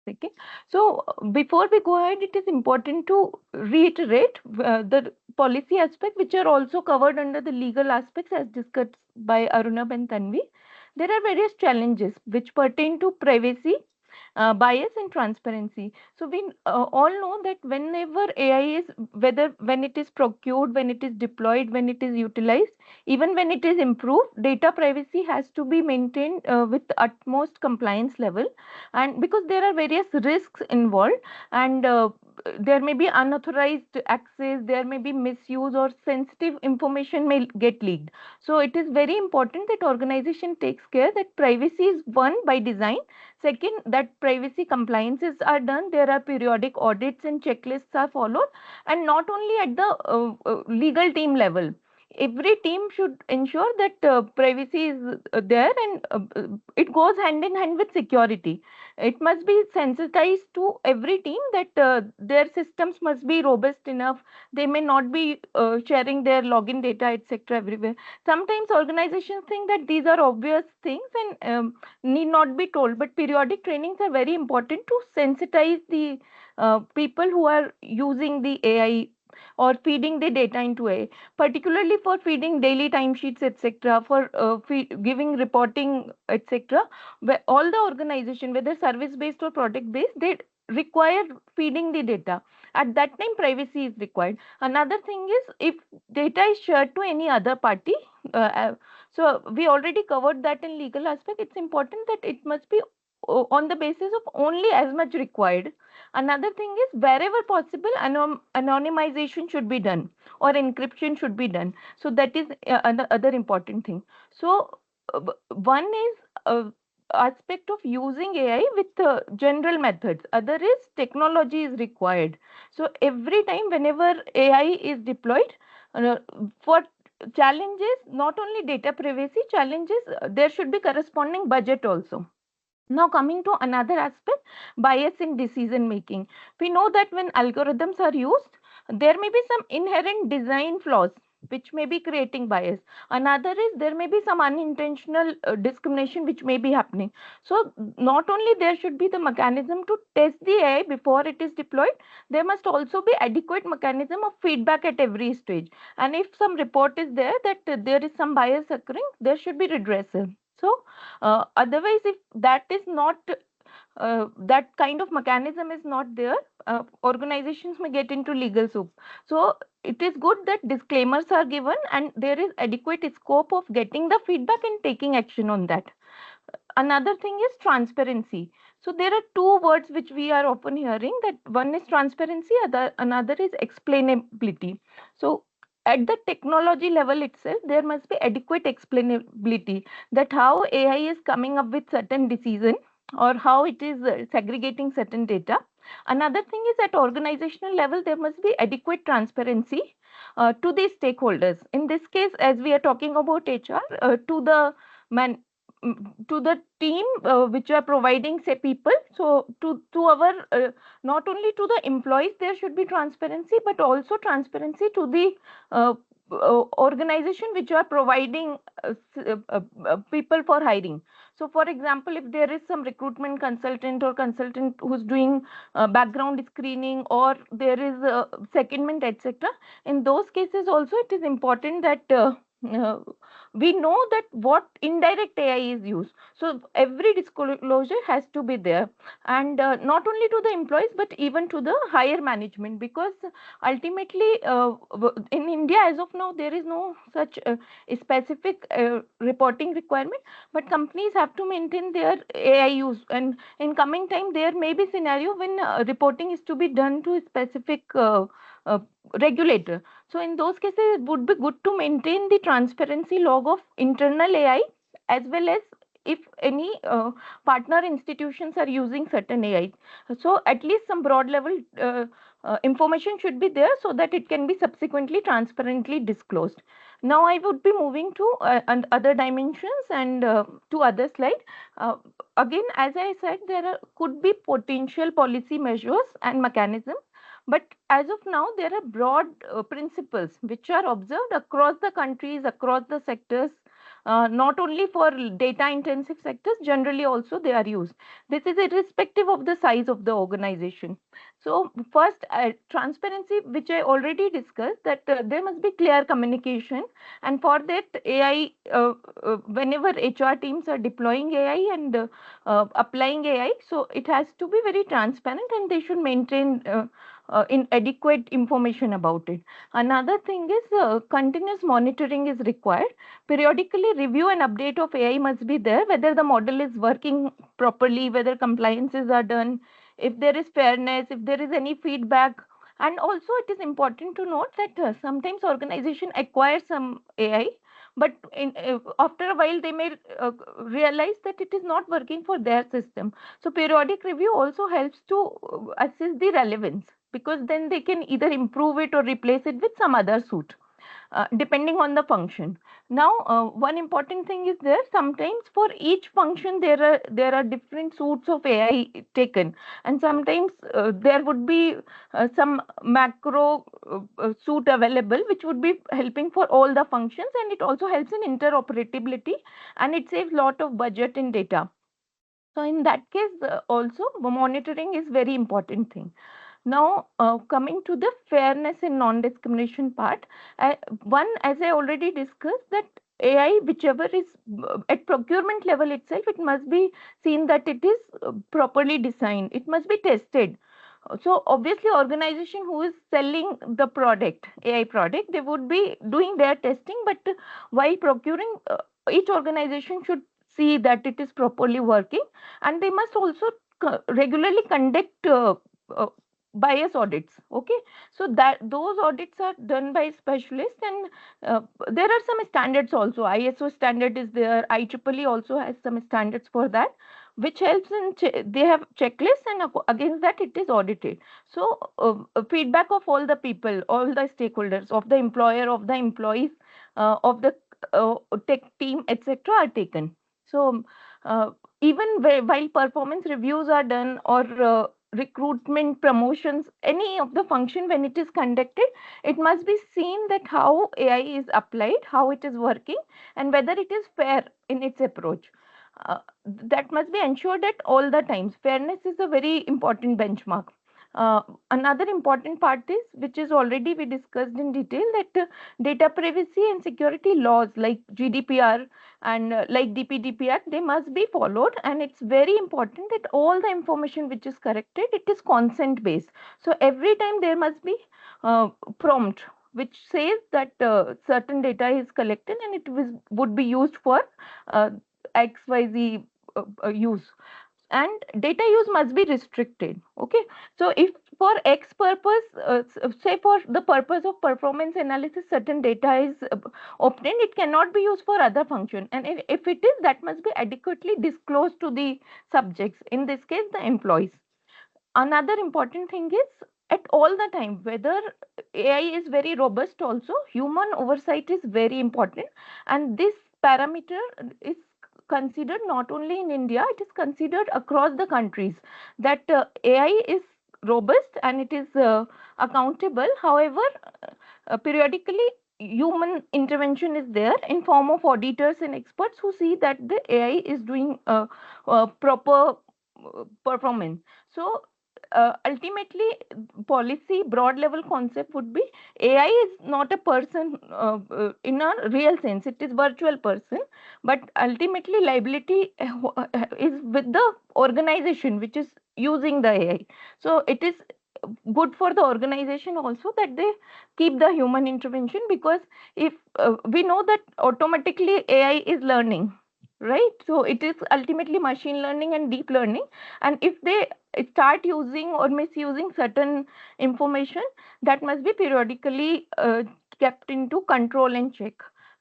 [SPEAKER 4] second. So before we go ahead, it is important to reiterate the policy aspect, which are also covered under the legal aspects as discussed by Arunabh and Tanvi. There are various challenges which pertain to privacy bias and transparency. So we all know that whenever AI is, whether when it is procured, when it is deployed, when it is utilized, even when it is improved, data privacy has to be maintained with utmost compliance level, and because there are various risks involved, and there may be unauthorized access, there may be misuse, or sensitive information may get leaked. So it is very important that organization takes care that privacy is one by design. Second, that privacy compliances are done. There are periodic audits and checklists are followed, and not only at the legal team level. Every team should ensure that privacy is there, and it goes hand in hand with security. It must be sensitized to every team that their systems must be robust enough. They may not be sharing their login data, etc., everywhere. Sometimes organizations think that these are obvious things and need not be told, but periodic trainings are very important to sensitize the people who are using the AI or feeding the data into AI, particularly for feeding daily timesheets, etc., for giving reporting, etc. Where all the organization, whether service based or product based, they require feeding the data. At that time, privacy is required. Another thing is if data is shared to any other party. So we already covered that in legal aspect. It's important that it must be on the basis of only as much required. Another thing is wherever possible, anonymization should be done or encryption should be done. So that is another important thing. So one is aspect of using AI with general methods. Other is technology is required. So every time whenever AI is deployed, uh, for challenges, not only data privacy challenges, there should be corresponding budget also. Now, coming to another aspect, bias in decision making. We know that when algorithms are used, there may be some inherent design flaws which may be creating bias. Another is there may be some unintentional discrimination which may be happening. So, not only there should be the mechanism to test the AI before it is deployed, there must also be adequate mechanism of feedback at every stage. And if some report is there that there is some bias occurring, there should be redressal. So, otherwise, if that is not that kind of mechanism is not there, organizations may get into legal soup. So it is good that disclaimers are given and there is adequate scope of getting the feedback and taking action on that. Another thing is transparency. So there are two words which we are often hearing, that one is transparency, another is explainability. So at the technology level itself, there must be adequate explainability that how AI is coming up with certain decision or how it is segregating certain data. Another thing is at organizational level, there must be adequate transparency to the stakeholders. In this case, as we are talking about HR, to the man to the team which are providing, say, people. So to our not only to the employees there should be transparency, but also transparency to the organization which are providing people for hiring. So for example, if there is some recruitment consultant or consultant who's doing background screening, or there is secondment, etc., in those cases also it is important that uh, we know that what indirect AI is used. So every disclosure has to be there, and not only to the employees but even to the higher management, because ultimately in India as of now there is no such specific reporting requirement, but companies have to maintain their AI use, and in coming time there may be scenario when reporting is to be done to a specific regulator. So in those cases, it would be good to maintain the transparency log of internal AI, as well as if any partner institutions are using certain AI. So at least some broad level information should be there so that it can be subsequently transparently disclosed. Now I would be moving to other dimensions and to other slide. Uh, Again, as I said, could be potential policy measures and mechanisms, but as of now, there are broad principles which are observed across the countries, across the sectors, not only for data intensive sectors, generally also they are used. This is irrespective of the size of the organization. So first, transparency, which I already discussed, that there must be clear communication, and for that AI, whenever HR teams are deploying AI and applying AI, so it has to be very transparent, and they should maintain inadequate information about it. Another thing is continuous monitoring is required. Periodically review and update of AI must be there, whether the model is working properly, whether compliances are done, if there is fairness, if there is any feedback. And also it is important to note that sometimes organization acquire some AI, but after a while they may realize that it is not working for their system. So periodic review also helps to assess the relevance, because then they can either improve it or replace it with some other suit, depending on the function. Now, one important thing is there. Sometimes for each function there are different suits of AI taken, and sometimes there would be some macro suit available, which would be helping for all the functions, and it also helps in interoperability, and it saves lot of budget in data. So in that case, also monitoring is very important thing. Now, coming to the fairness and non-discrimination part, one, as I already discussed, that AI, whichever is at procurement level itself, it must be seen that it is properly designed. It must be tested. So obviously, organization who is selling the product, AI product, they would be doing their testing. But while procuring, each organization should see that it is properly working, and they must also regularly conduct uh, bias audits. Okay, so that those audits are done by specialists, and there are some standards also. ISO standard is there. IEEE also has some standards for that, which helps in they have checklists, and against that it is audited. So feedback of all the people, all the stakeholders, of the employer, of the employees, of the tech team, etc., are taken. So uh, even while performance reviews are done, or recruitment, promotions, any of the function, when it is conducted, it must be seen that how AI is applied, how it is working, and whether it is fair in its approach. That must be ensured at all the times. Fairness is a very important benchmark. Another important part is, which is already we discussed in detail, that data privacy and security laws like GDPR and like DPDP Act, they must be followed, and it's very important that all the information which is collected, it is consent based. So every time there must be prompt which says that certain data is collected, and it would be used for uh, XYZ use, and data use must be restricted. Okay, so if for X purpose, say for the purpose of performance analysis, certain data is obtained, it cannot be used for other function, and if it is, that must be adequately disclosed to the subjects, in this case the employees. Another important thing is, at all the time, whether AI is very robust, also human oversight is very important, and this parameter is considered not only in India, it is considered across the countries, that AI is robust and it is accountable. However, periodically human intervention is there in form of auditors and experts who see that the AI is doing proper performance. So ultimately, policy broad level concept would be, AI is not a person in a real sense, it is virtual person, but ultimately liability is with the organization which is using the AI. So it is good for the organization also that they keep the human intervention, because if we know that automatically AI is learning, right? So it is ultimately machine learning and deep learning, and if they start using or misusing certain information, that must be periodically kept into control and check.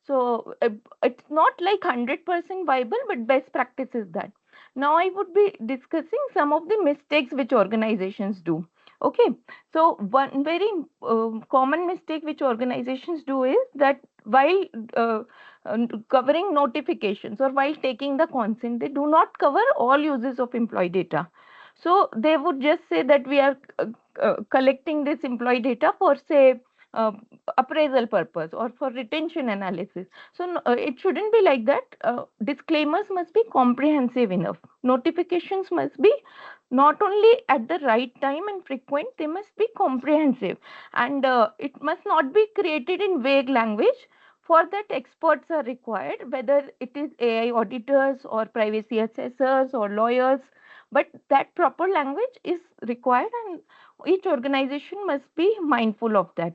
[SPEAKER 4] So it's not like 100% viable, but best practice is that. Now I would be discussing some of the mistakes which organizations do. Okay, so one very common mistake which organizations do is that while uh, covering notifications or while taking the consent, they do not cover all uses of employee data. So they would just say that we are collecting this employee data for, say, uh, appraisal purpose or for retention analysis. So it shouldn't be like that. Disclaimers must be comprehensive enough. Notifications must be not only at the right time and frequent, they must be comprehensive, and it must not be created in vague language. For that, experts are required, whether it is AI auditors or privacy assessors or lawyers, but that proper language is required, and each organization must be mindful of that.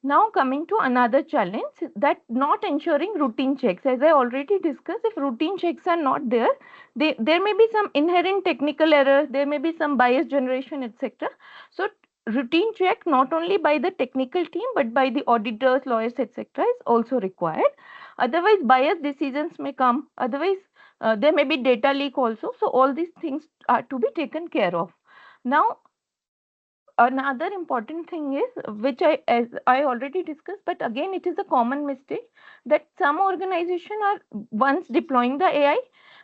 [SPEAKER 4] Now coming to another challenge, that not ensuring routine checks. As I already discussed, if routine checks are not there, there may be some inherent technical errors, there may be some bias generation, etc. So routine check not only by the technical team but by the auditors, lawyers, etc. is also required. Otherwise, bias decisions may come. Otherwise, there may be data leak also. So all these things are to be taken care of. Now, another important thing is, which as I already discussed, but again it is a common mistake, that some organization are once deploying the AI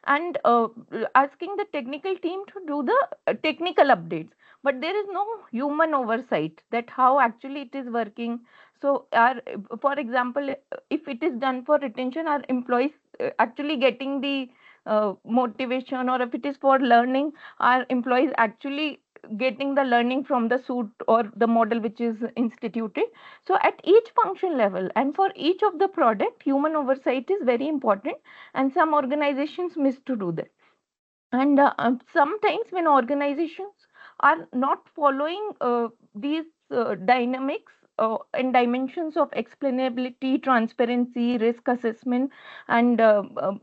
[SPEAKER 4] and asking the technical team to do the technical updates, but there is no human oversight that how actually it is working. So our, for example, if it is done for retention, are employees actually getting the motivation, or if it is for learning, are employees actually getting the learning from the suit or the model which is instituted. So at each function level and for each of the product, human oversight is very important, and some organizations miss to do that. And sometimes when organizations are not following these dynamics and dimensions of explainability, transparency, risk assessment, and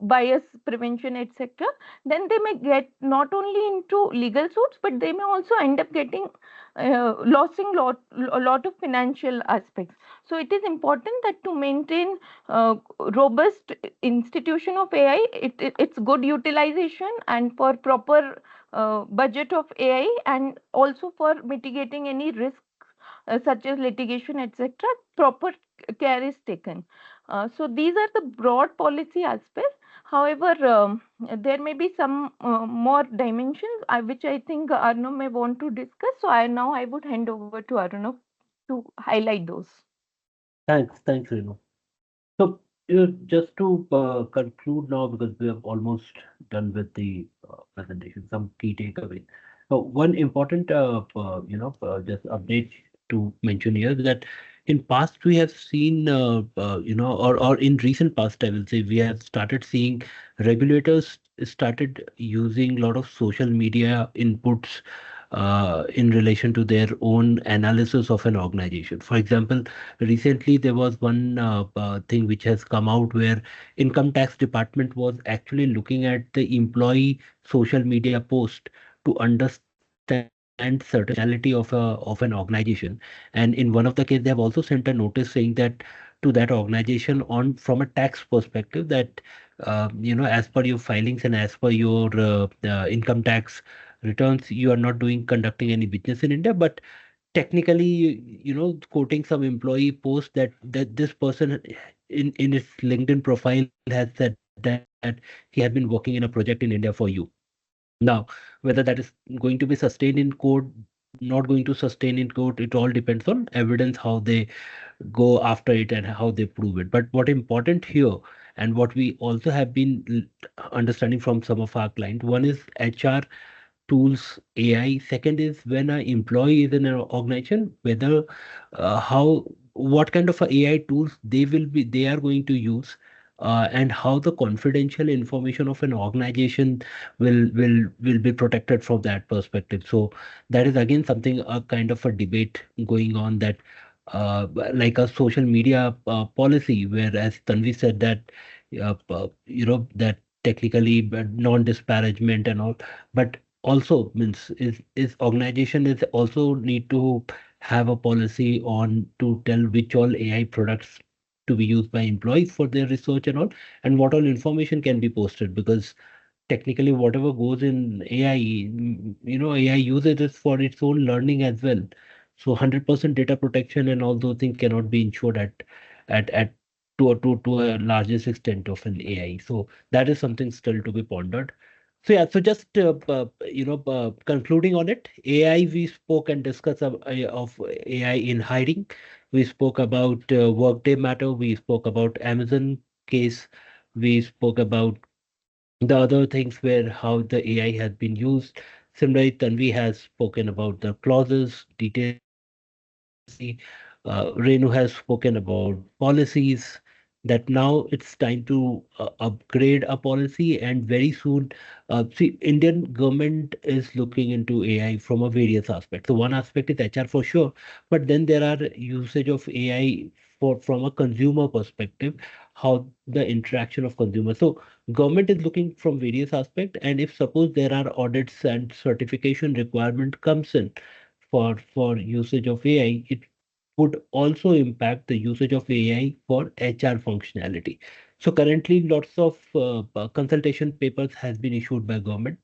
[SPEAKER 4] bias prevention, etc., then they may get not only into legal suits, but they may also end up getting losing a lot of financial aspects. So it is important that to maintain robust institution of AI, its good utilization, and for proper budget of AI, and also for mitigating any risk such as litigation, etc., proper care is taken. So these are the broad policy aspects. However, there may be some more dimensions which I think Arnav may want to discuss. So I would hand over to Arnav to highlight those.
[SPEAKER 2] Thanks, Renu. So, just to conclude now, because we have almost done with the presentation, some key takeaways. So, one important, just update to mention here, that in past we have seen, or in recent past, I will say, we have started seeing regulators started using a lot of social media inputs in relation to their own analysis of an organization. For example, recently there was one thing which has come out where income tax department was actually looking at the employee social media post to understand certain functionality of an organization. And in one of the case, they have also sent a notice saying that to that organization on from a tax perspective that as per your filings and as per your income tax returns, you are not doing conducting any business in India, but technically, quoting some employee post that this person in his LinkedIn profile has said that he has been working in a project in India for you. Now, whether that is going to be sustained in court, not going to sustain in court, it all depends on evidence, how they go after it and how they prove it. But what important here, and what we also have been understanding from some of our clients, one is HR tools AI. Second is when an employee is in an organization, whether how what kind of a AI tools they are going to use, and how the confidential information of an organization will be protected from that perspective. So that is again something, a kind of a debate going on, that like a social media policy, where as Tanvi said that that technically non-disparagement and all, but also means is organization is also need to have a policy on to tell which all AI products to be used by employees for their research and all, and what all information can be posted, because technically whatever goes in AI, AI uses it for its own learning as well. So 100% data protection and all those things cannot be ensured at to a largest extent of an AI. So that is something still to be pondered. So yeah, so just concluding on it, AI, we spoke and discussed of AI in hiring. We spoke about Workday matter. We spoke about Amazon case. We spoke about the other things where how the AI has been used. Similarly, Tanvi has spoken about the clauses, details of policy. Renu has spoken about policies, that now it's time to upgrade a policy, and very soon, see, Indian government is looking into AI from a various aspects. So one aspect is HR for sure, but then there are usage of AI for from a consumer perspective, how the interaction of consumers. So government is looking from various aspects, and if suppose there are audits and certification requirement comes in for usage of AI, it would also impact the usage of AI for HR functionality. So currently, lots of consultation papers has been issued by government.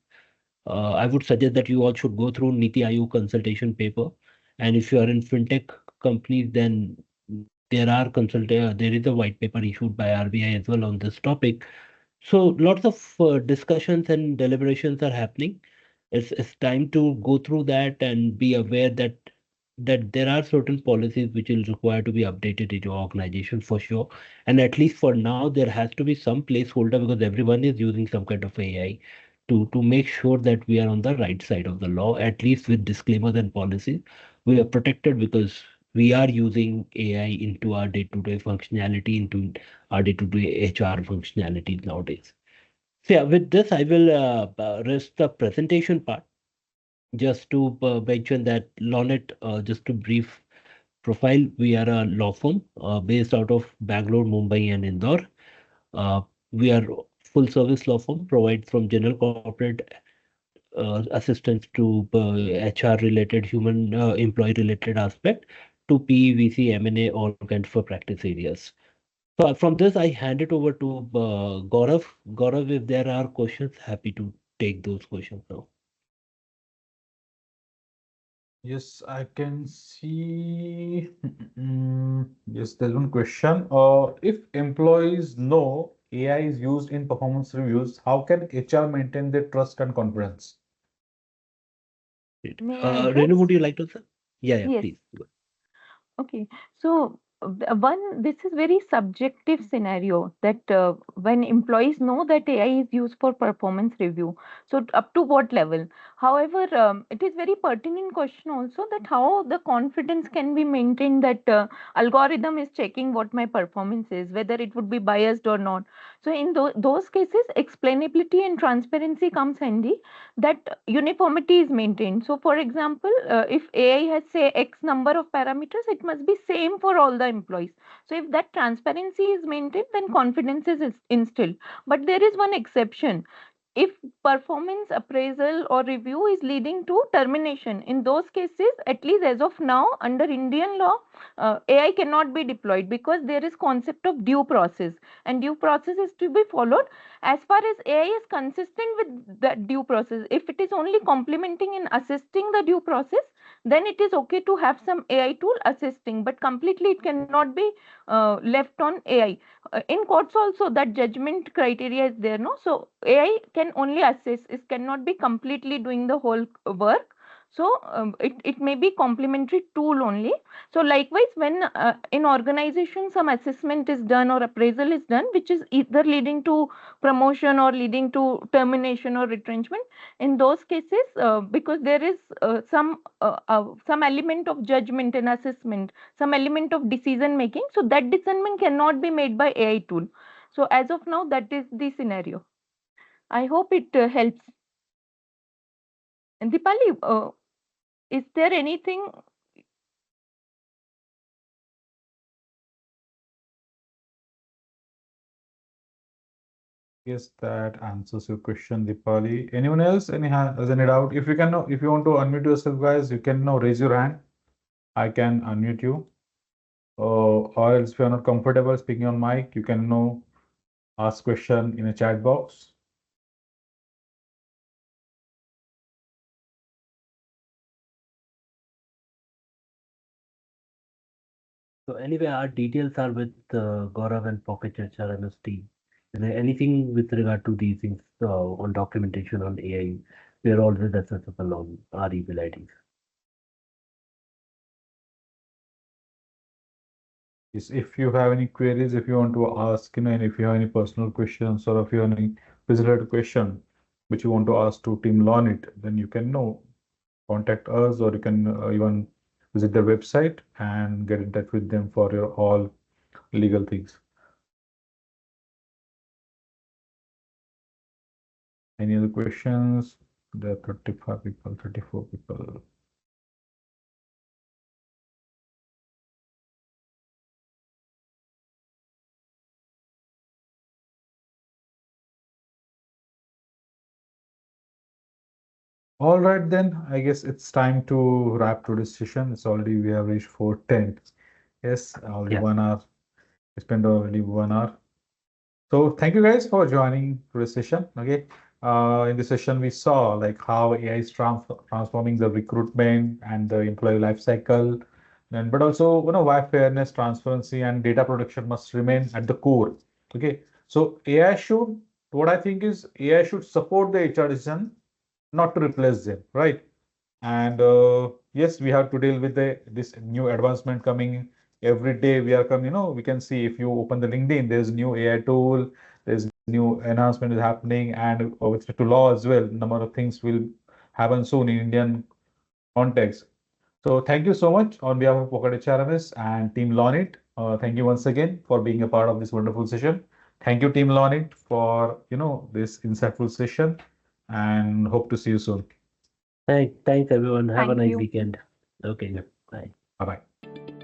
[SPEAKER 2] I would suggest that you all should go through Niti Aayog consultation paper, and if you are in fintech companies, then there is a white paper issued by RBI as well on this topic. So lots of discussions and deliberations are happening. It's time to go through that and be aware that there are certain policies which will require to be updated in your organization for sure. And at least for now, there has to be some placeholder because everyone is using some kind of AI to make sure that we are on the right side of the law, at least with disclaimers and policies. We are protected because we are using AI into our day-to-day functionality, into our day-to-day HR functionalities nowadays. So yeah, with this, I will rest the presentation part. Just to mention that LawKNIT, just to brief profile, we are a law firm based out of Bangalore, Mumbai, and Indore. Uh, we are full service law firm, provide from general corporate assistance to HR related, human employee related aspect to PE, VC, M&A, all kinds of practice areas. So from this, I hand it over to Gaurav. Gaurav, if there are questions, happy to take those questions now.
[SPEAKER 1] Yes, I can see. Yes, there's one question. If employees know AI is used in performance reviews, how can HR maintain their trust and confidence?
[SPEAKER 2] Great.
[SPEAKER 4] May I
[SPEAKER 2] Renu,
[SPEAKER 4] address?
[SPEAKER 2] would you like to answer? Yeah,
[SPEAKER 4] Yes.
[SPEAKER 2] please.
[SPEAKER 4] Okay, so this is very subjective scenario that when employees know that AI is used for performance review, so up to what level? However, it is very pertinent question also that how the confidence can be maintained that algorithm is checking what my performance is, whether it would be biased or not. So in those cases, explainability and transparency comes handy, that uniformity is maintained. So for example, if AI has say X number of parameters, it must be same for all the employees. So if that transparency is maintained, then confidence is instilled. But there is one exception. If performance appraisal or review is leading to termination, in those cases, at least as of now, under Indian law, AI cannot be deployed because there is concept of due process, and due process is to be followed. As far as AI is consistent with the due process, if it is only complementing and assisting the due process, then it is okay to have some AI tool assisting, but completely it cannot be left on AI. In courts also, that judgment criteria is there, no? So AI can only assist, it cannot be completely doing the whole work. So it may be complementary tool only. So likewise, when in organization some assessment is done or appraisal is done, which is either leading to promotion or leading to termination or retrenchment, in those cases, because there is some element of judgment and assessment, some element of decision making, so that decision cannot be made by AI tool. So as of now, that is the scenario. I hope it helps. And Dipali, is there anything?
[SPEAKER 1] Yes, that answers your question, Dipali. Anyone else? Has any doubt? If you can know, if you want to unmute yourself, guys, you can now raise your hand. I can unmute you. Or else if you're not comfortable speaking on mic, you can now ask question in a chat box.
[SPEAKER 2] So anyway, our details are with Gaurav and Pocket HRMS team. Anything with regard to these things on documentation on AI, we are always accessible on our email IDs.
[SPEAKER 1] Yes, if you have any queries, if you want to ask, and if you have any personal questions or if you have any visitor question which you want to ask to Team LawKNIT, then you can know contact us, or you can even visit their website and get in touch with them for your all legal things. Any other questions? There are 35 people, 34 people. All right, then I guess it's time to wrap today's session. It's already, we have reached 4:10. Yes, already
[SPEAKER 2] Yeah.
[SPEAKER 1] 1 hour. We spent already 1 hour. So thank you guys for joining today's session. Okay. In this session, we saw like how AI is transforming the recruitment and the employee life cycle, and but also why fairness, transparency, and data protection must remain at the core. Okay. So AI should, what I think is AI should support the HR decision, not to replace them, right? And yes, we have to deal with this new advancement coming every day. We are coming, we can see if you open the LinkedIn, there's new AI tool, there's new enhancement is happening, and with respect to law as well, number of things will happen soon in Indian context. So thank you so much on behalf of Pocket HRMS and Team LawKNIT. Thank you once again for being a part of this wonderful session. Thank you, Team LawKNIT, for this insightful session, and hope to see you soon.
[SPEAKER 2] Thanks everyone. Have a
[SPEAKER 4] Thank
[SPEAKER 2] nice
[SPEAKER 4] you.
[SPEAKER 2] weekend. Okay. Bye.
[SPEAKER 1] Bye bye.